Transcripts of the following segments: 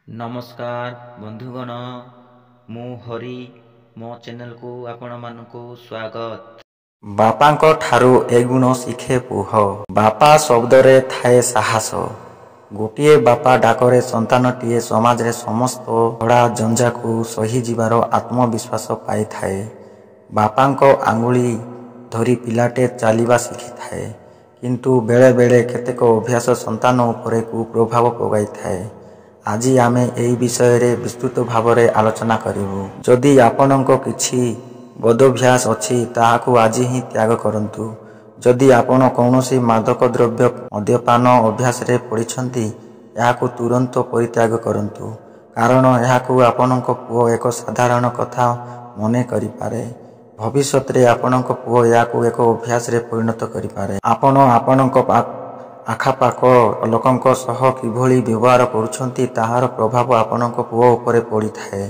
नमस्कार बंधुगण मु हरि मो चैनल को आपण मानकु स्वागत। बापांको ठारू ए गुण शिखे पुह। बापा शब्दरे थाए साहस। गोटिए बापा डाकरे संतानटीए समाज रे समस्त झड़ा जंजा को सही जीवार आत्मविश्वास पाई थाए। बापांको आंगुली धरी पिलाटे चालिबा शिखि थाए, किंतु बेले बेले केतेक अभ्यास संतान उपरे कुप्रभाव पकाई थाए। आज आमे एई विषय रे विस्तृत भावरे आलोचना करिबु। जदि आपनको किछि बदभ्यास अछि ताहाकु आज ही त्याग करंतु। जदि आपण कौनसी मादक द्रव्य मद्यपान अभ्यास रे पड़िछंती याकु तुरंत परित्याग करंतु, कारण याकु आपनको पुओ एक साधारण कथा मने करि पारे। भविष्यत रे आपनको पुओ याकु एक अभ्यास रे परिणत करि पारे। आपण आपनको आखापाख लोकंक सह किभली व्यवहार करुछंती ताहार प्रभाव आपनको पुओ उपरे पड़ी थाए।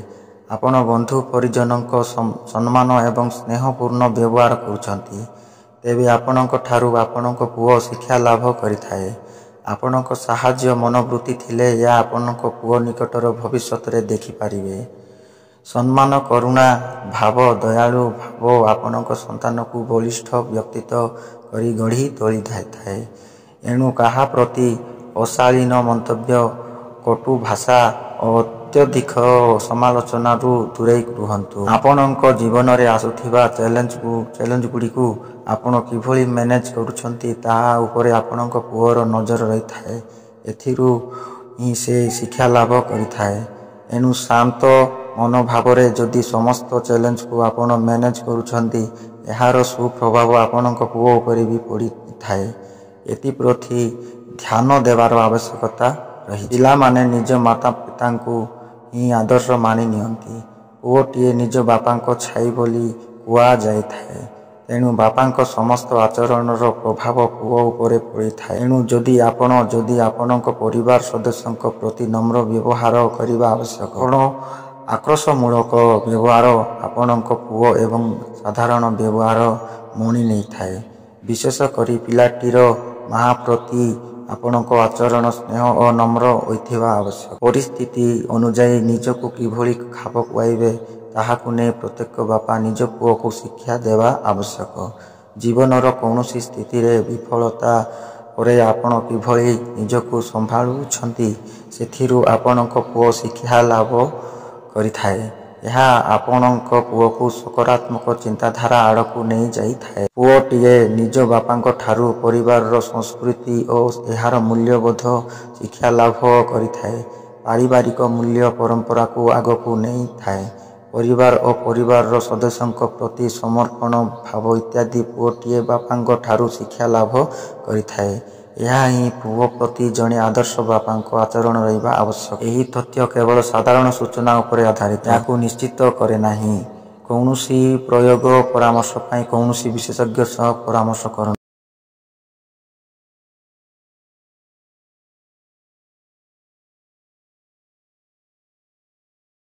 आपण बंधु परिजनक सम्मान एवं स्नेहपूर्ण व्यवहार करुछंती तेबे आपनको ठारू आपनको पुओ शिक्षा लाभ करिथाए। आपनको साहाय्य मनोवृत्ति थिले या आपनको पुओ निकटर भविष्यत रे देखि पारिबे। सम्मान करुणा भाव दयालु भाव आपनको संतान को बलिष्ठ व्यक्तित्व करी गढ़ी तोली थाए। एणु कहा प्रति अशालीन मंतव्य कटु भाषा अत्यधिक समालोचना दूरे रुहंतु। आपनको जीवन रे आसुथिबा चैलेंज गुड़िकु आपण किभली मैनेज करुछंती ताहा उपरे आपनको पुओर नजर रही थाए। एथिरु ही से शिक्षा लाभ करिथाए। एणु शांत मनोभाव रे जदि समस्त चैलेंज को आपण मैनेज करुछंती एहार सुप्रभाव आपनको पुओ उपरे भी पड़ी थाए। एति प्रति ध्यान देवार आवश्यकता रही। पिला माने निज माता पिता को ही आदर्श मानि नियंती। पुओटीए निज बापांको छाई बोली कुआ जाय थाए। तेणु बापांको समस्त आचरणर प्रभाव पुओ उपरे पड़ी थाए। एणु जदि आपणको परिवार सदस्यंक प्रति नम्र व्यवहार करिबा आवश्यक। आक्रोशमूलक व्यवहार आपणको पुओ एवं साधारण व्यवहार मणि नहीं थाए। विशेष करी पिलाटीर माँ प्रति आपणको आचरण स्नेह और नम्र होइथिबा आवश्यक। परिस्थिति अनुଯାयी निजको किभली खाप खुआइबे ताहाकु ने प्रत्येक बापा निज पुओ को शिक्षा देवा आवश्यक। जीवनर कौनसी स्थिति रे विफलता परे आपण किभली निजको संभाळुछंती सेथिरु आपणको पुओ शिक्षा लाभ करिथाए। यह आपणको पुओ को सकारात्मक चिंताधारा आड़कू नहीं जाई थाए। पुओटीए निज बापांको ठारू परिवार संस्कृति और एहार मूल्यबोध शिक्षा लाभ करिथाए। पारिवारिक मूल्य परंपरा को आगकू नहीं थाए। परिवार और परिवार सदस्यंक प्रति समर्पण भाव इत्यादि पुओटीए बापांको ठारू शिक्षा लाभ करिथाए। यह ही पुओ प्रति जड़े आदर्श बापांको आचरण रहिबा आवश्यक। एही तथ्य केवल साधारण सूचना उपरे आधारित, याकू निश्चित करे नाही। कौनसी प्रयोग परामर्श पाई कौनसी विशेषज्ञ सह परामर्श करନ୍ତୁ।